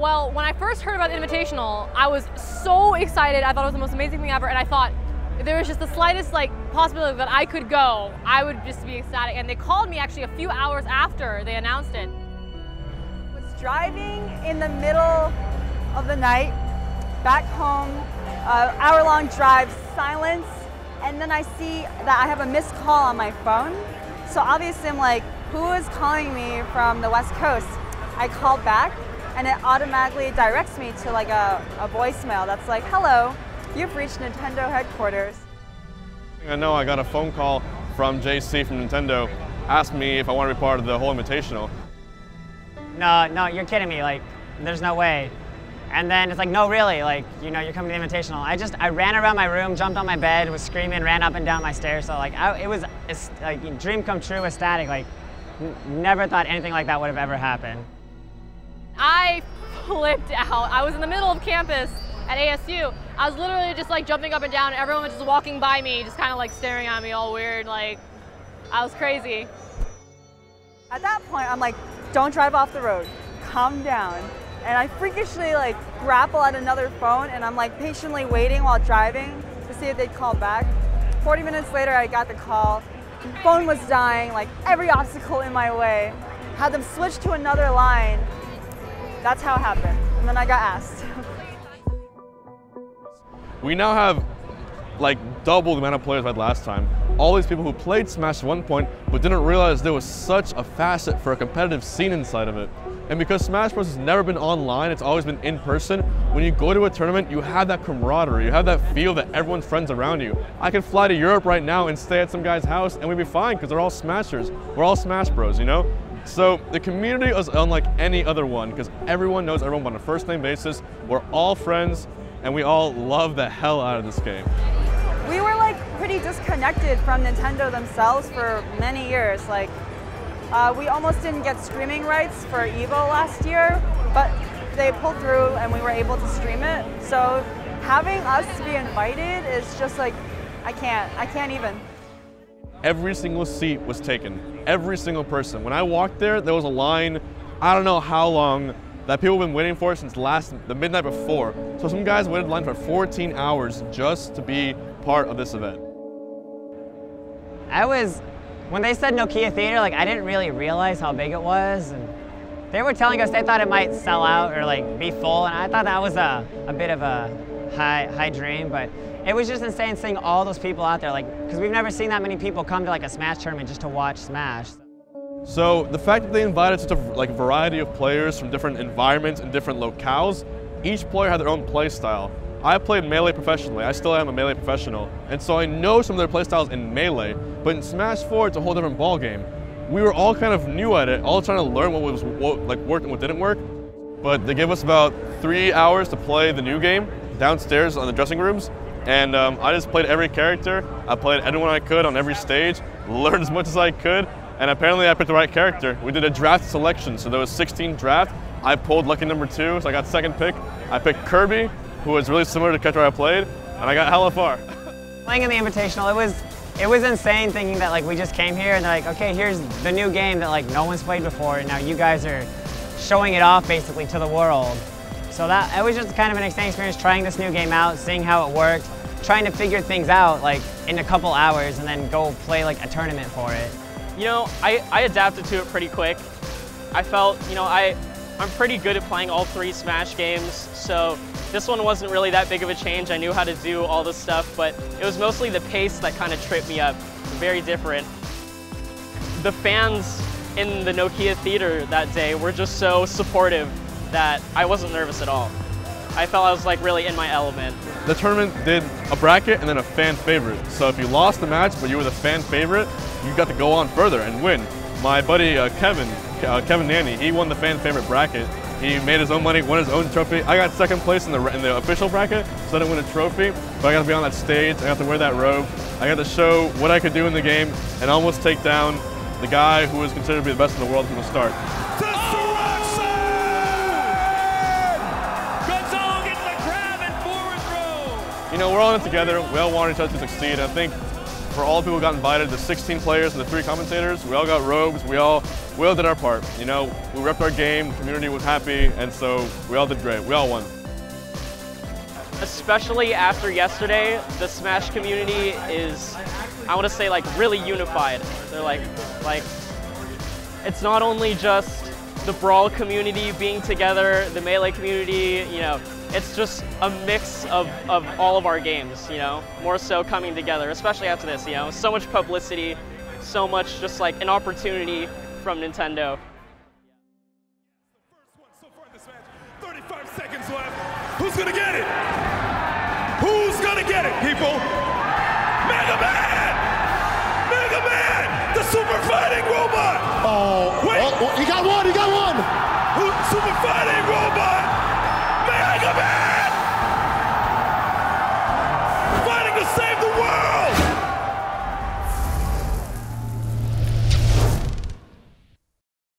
Well, when I first heard about the Invitational, I was so excited. I thought it was the most amazing thing ever, and I thought if there was just the slightest possibility that I could go, I would just be ecstatic. And they called me actually a few hours after they announced it. I was driving in the middle of the night, back home, hour-long drive, silence, and then I see that I have a missed call on my phone. So obviously I'm like, who is calling me from the West Coast? I call back, and it automatically directs me to like a voicemail that's like, hello, you've reached Nintendo headquarters. I know I got a phone call from JC from Nintendo, asked me if I want to be part of the whole Invitational. No, you're kidding me, like, there's no way. And then it's like, no, really, like, you know, you're coming to the Invitational. I ran around my room, jumped on my bed, was screaming, ran up and down my stairs. So like, it was like a dream come true, ecstatic. Like, never thought anything like that would have ever happened. I flipped out. I was in the middle of campus at ASU. I was literally just like jumping up and down, and everyone was just walking by me, just kind of like staring at me all weird. Like, I was crazy. At that point, I'm like, don't drive off the road, calm down. And I freakishly like grapple at another phone, and I'm like patiently waiting while driving to see if they'd call back. 40 minutes later, I got the call. The phone was dying, like every obstacle in my way. Had them switch to another line. That's how it happened. And then I got asked. We now have like double the amount of players we had last time. All these people who played Smash at one point but didn't realize there was such a facet for a competitive scene inside of it. And because Smash Bros has never been online, it's always been in person, when you go to a tournament, you have that camaraderie, you have that feel that everyone's friends around you. I can fly to Europe right now and stay at some guy's house and we'd be fine because they're all Smashers. We're all Smash Bros, you know? So the community is unlike any other one because everyone knows everyone on a first name basis. We're all friends and we all love the hell out of this game. We were like pretty disconnected from Nintendo themselves for many years. Like, we almost didn't get streaming rights for EVO last year, but they pulled through and we were able to stream it. So having us be invited is just like, I can't even. Every single seat was taken, every single person. When I walked there, there was a line, I don't know how long, that people have been waiting for since the midnight before. So some guys waited in line for 14 hours just to be part of this event. When they said Milktea Theater, like, I didn't really realize how big it was. And they were telling us they thought it might sell out or like be full, and I thought that was a bit of a high dream, but it was just insane seeing all those people out there, like, because we've never seen that many people come to like a Smash tournament just to watch Smash. So the fact that they invited such a variety of players from different environments and different locales, each player had their own play style. I played Melee professionally, I still am a Melee professional, and so I know some of their play styles in Melee, but in Smash 4 it's a whole different ball game. We were all kind of new at it, all trying to learn what worked and what didn't work, but they gave us about 3 hours to play the new game downstairs on the dressing rooms, and I just played every character. I played anyone I could on every stage, learned as much as I could, and apparently I picked the right character. We did a draft selection, so there was 16 draft. I pulled lucky number 2, so I got second pick. I picked Kirby, who was really similar to the character I played, and I got hella far. Playing in the Invitational, it was insane thinking that like we just came here and they're like, okay, here's the new game that like no one's played before, and now you guys are showing it off basically to the world. So it was just kind of an insane experience trying this new game out, seeing how it worked, trying to figure things out like in a couple hours and then go play like a tournament for it. You know, I adapted to it pretty quick. I felt, you know, I'm pretty good at playing all 3 Smash games, so this one wasn't really that big of a change. I knew how to do all this stuff, but it was mostly the pace that kind of tripped me up. Very different. The fans in the Milktea Theater that day were just so supportive that I wasn't nervous at all. I felt I was like really in my element. The tournament did a bracket and then a fan favorite. So if you lost the match but you were the fan favorite, you got to go on further and win. My buddy Kevin Nanny, he won the fan favorite bracket. He made his own money, won his own trophy. I got second place in the official bracket, so I didn't win a trophy, but I got to be on that stage, I got to wear that robe, I got to show what I could do in the game and almost take down the guy who was considered to be the best in the world from the start. Gonzalo getting the grab and forward throw. You know, we're all in it together, we all want each other to succeed. I think for all the people who got invited, the 16 players and the 3 commentators. We all got robes. We all did our part. You know, we repped our game. The community was happy, and so we all did great. We all won. Especially after yesterday, the Smash community is, I want to say, like really unified. They're like it's not only just the Brawl community being together, the Melee community, you know, it's just a mix of all of our games, you know, more so coming together, especially after this, you know, so much publicity, so much just like an opportunity from Nintendo. So far in this match, 35 seconds left. Who's gonna get it? Who's gonna get it, people? Mega Man! Mega Man! The super fighting robot! Oh, wait! Oh, he got one, he got one!